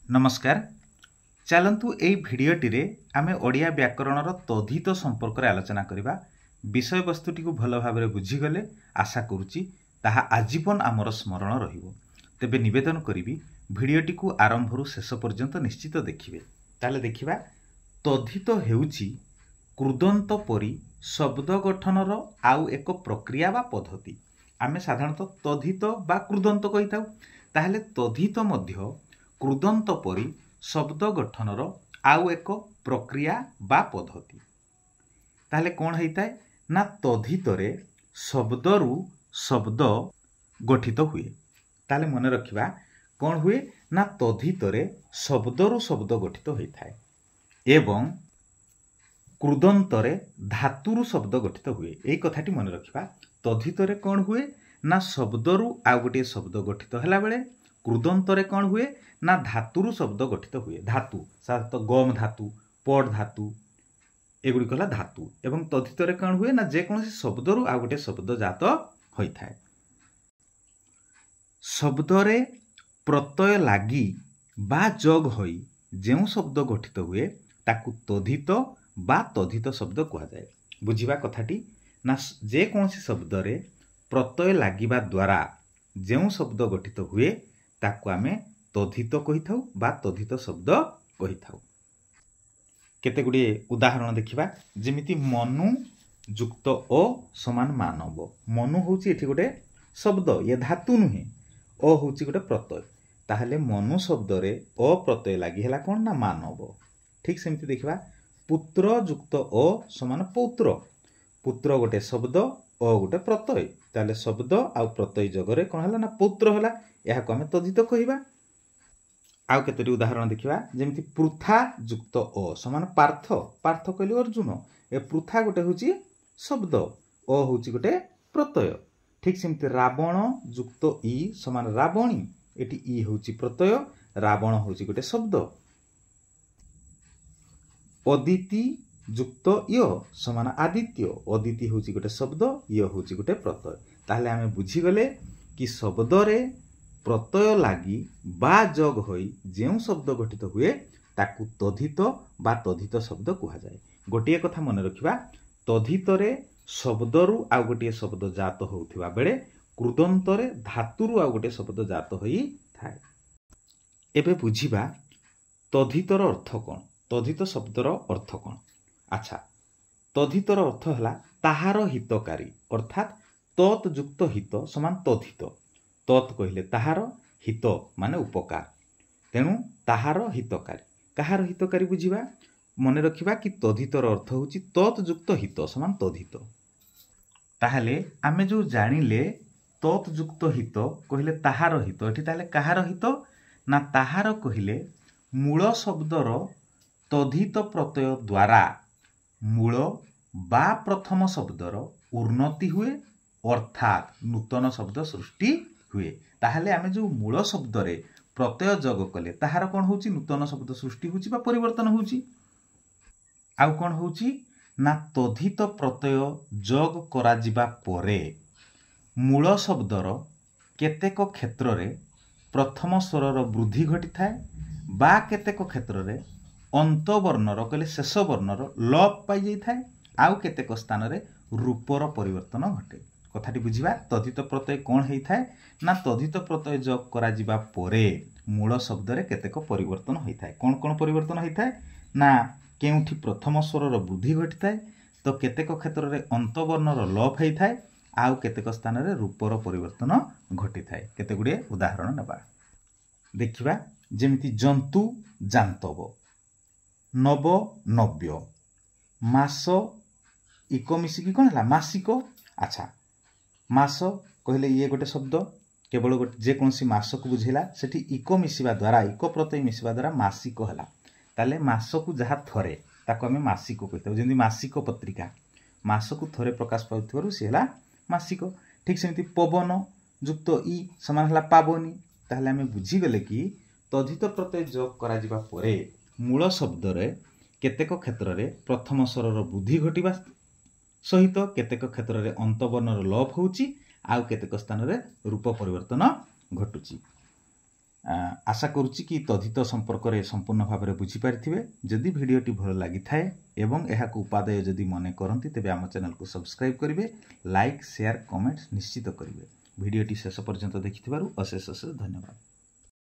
नमस्कार। चलतु एई भिडियोटी रे आमे ओडिया व्याकरणर तद्धित संपर्क रे आलोचना करिबा। विषय वस्तुटी को भल भाबरे बुझी गले आशा करूची ताहा आजीवन आमर स्मरण रहिबो। तेबे निवेदन करिबी भिडियोटी को आरंभरू शेष पर्यंत निश्चित देखिबे। ताले देखिबा तद्धित हेउची कृदंत परी शब्द गठनर आउ एक प्रक्रिया बा पद्धति। आमे साधारणतः तद्धित बा कृदंत कहिताउ। ताहले तद्धित मध्य कृदंत परी शब्द गठनर आउ एक प्रक्रिया बा पद्धति। ताहले कौन होइताय ना तद्धित रे शब्दरू शब्द गठित हुए। ताहले मन रखिबा कौन हुए ना तद्धित रे शब्दरू शब्द गठित होइताय एवं कृदंत रे धातुरू शब्द गठित हुए। एई कथाटी मन रखिबा तद्धित रे कौन हुए ना शब्दरू आउ गोटे शब्द गठित होला बेले कृदंत रे कौन हुए ना धातुरू शब्द गठित हुए। धातु साधारणतः गम धातु पड धातु एगुड़ी कला धातु एवं तद्धित रे कौन हुए ना जेकोसी शब्दरू आउ गोटे शब्द जात होइथाय। शब्द रे प्रत्यय लागी बा जोग होई जेउ शब्द गठित हुए ताकू तद्धित बा तद्धित शब्द कहा जाए। बुझिबा कथाटी ना जेकोसी शब्द रे प्रत्यय लागिबा द्वारा जेउ शब्द गठित हुए ताकू आमे तद्धित कहिथाउ बा तद्धित शब्द कहिथाउ। केते गुडी उदाहरण देखिबा जेमिति मनु युक्त अ समान मानव। मनु होची एठी गोटे शब्द ये धातु नुहे अ होची गोटे प्रत्यय। ताहले मनु शब्द रे अ प्रत्यय लागि हैला कोन ना मानव। ठीक सेमिति देखिबा पुत्र युक्त अ समान पौत्र। पुत्र गोटे शब्द अ गोटे प्रत्यय। ताहले शब्द आ प्रत्यय जगरे कोन हैला ना पुत्र हैला। एहा को हमें तद्धित कहिबा। आउ केतोटी उदाहरण देखिबा जेमिति पृथा युक्त अ समान पार्थ। पार्थ कहले अर्जुन। ए पृथा गोटे होची शब्द अ होची गोटे प्रत्यय। ठीक सेमिति रावण युक्त इ समान रावणी। एटी इ होची प्रत्यय रावण होची गोटे शब्द। अदिति युक्त य समान आदित्य। अदिति होची गोटे शब्द य होची गोटे प्रत्यय। ताहले आमे बुझी गले कि शब्द रे प्रत्यय लागी बा जोग होई जेउ शब्द गठित हुए ताकू तद्धित बा तद्धित शब्द कहा जाए। गोटिए कथा मन रखिबा तद्धित रे शब्दरू आउ गोटिए शब्द जात होउथिबा बेले कृदंत रे धातुरू आउ गोटे शब्द जात होई थाए। एबे बुझिबा तद्धितर अर्थ कोन। तद्धित शब्दर अर्थ कोन। अच्छा तद्धितर अर्थ हला ताहार हितकारी अर्थात तत् युक्त हित समान तद्धित। तत् कहले ताहार हित माने उपकार तेणु ताहार हितकारी। काहार हितकारी बुझिबा मन रखिबा कि तद्धितर अर्थ होची तत् युक्त हित समान तद्धित। ताहले आमे जो जानिले तत् युक्त हित कहले ताहार हित एठी ताहले काहार हित ना ताहार कहले मूल शब्दर तद्धित प्रत्यय द्वारा मूल बा प्रथम शब्दर उन्नति हुए अर्थात नूतन शब्द सृष्टि हुए। ताहले आमे जो मूल शब्द रे प्रत्यय जोग कले ताहार कोन होची नूतन शब्द सृष्टि होची बा परिवर्तन होची। आउ कोन होची ना तद्धित प्रत्यय जोग करा जिबा परे मूल शब्दर केतेक क्षेत्र रे प्रथम स्वरर वृद्धि घटी थाए बा केतेक क्षेत्र रे अंत वर्णर कहले शेष वर्णर लोप पाई जाई थाए आउ केतेक स्थान रे रूपर परिवर्तन घटे। कथाटी बुझिबा तद्धित प्रत्यय कोन हेई थाए ना तद्धित प्रत्यय जोग करा जिबा परे मूल शब्द रे केतेक परिवर्तन होई थाए। कोन कोन परिवर्तन होई थाए ना केउठी प्रथम स्वरर वृद्धि घटी थाए तो केतेक क्षेत्र रे अंत वर्णर लोप हेई थाए आउ केतेक स्थान रे रूपर परिवर्तन घटी थाए। केते गुडे उदाहरण नेबा देखिबा जेमिति जंतु जांतव नव नव्य मास इको मिसिकी कोन हला मासिक। अच्छा मास कहले ये गोटे शब्द केवल गोटे जे कोनसी मास को बुझेला सेठी इको मिसिबा द्वारा इको प्रत्यय मिसिबा द्वारा मासिक हला। ताले मास को जहा थरे ताको हमें मासिक कहते जेंति मासिक पत्रिका मास को थरे प्रकाश पाउथबारु से हला मासिक। ठीक सेमिति पवन युक्त इ समान हला पावनी। ताहले हमें बुझी गले कि तद्धित प्रत्यय जोग करा जिबा परे मूल शब्द रे केतेक क्षेत्र रे प्रथम स्वरर वृद्धि घटिबा सहित केतेक क्षेत्र रे अंत वर्णर लोप होउची आउ केतेक स्थान रे रूप परिवर्तन घटुची। आशा करुच्ची कि तथित संपर्क में संपूर्ण भाव में बुझीपारे जदि भिडटी भल लगी थाए एवं यह उपादेय जदि मन करती तेज आम चैनल को सब्सक्राइब करेंगे लाइक शेयर कमेंट्स निश्चित करेंगे भिडटी शेष पर्यंत देखि अशेष अशेष धन्यवाद।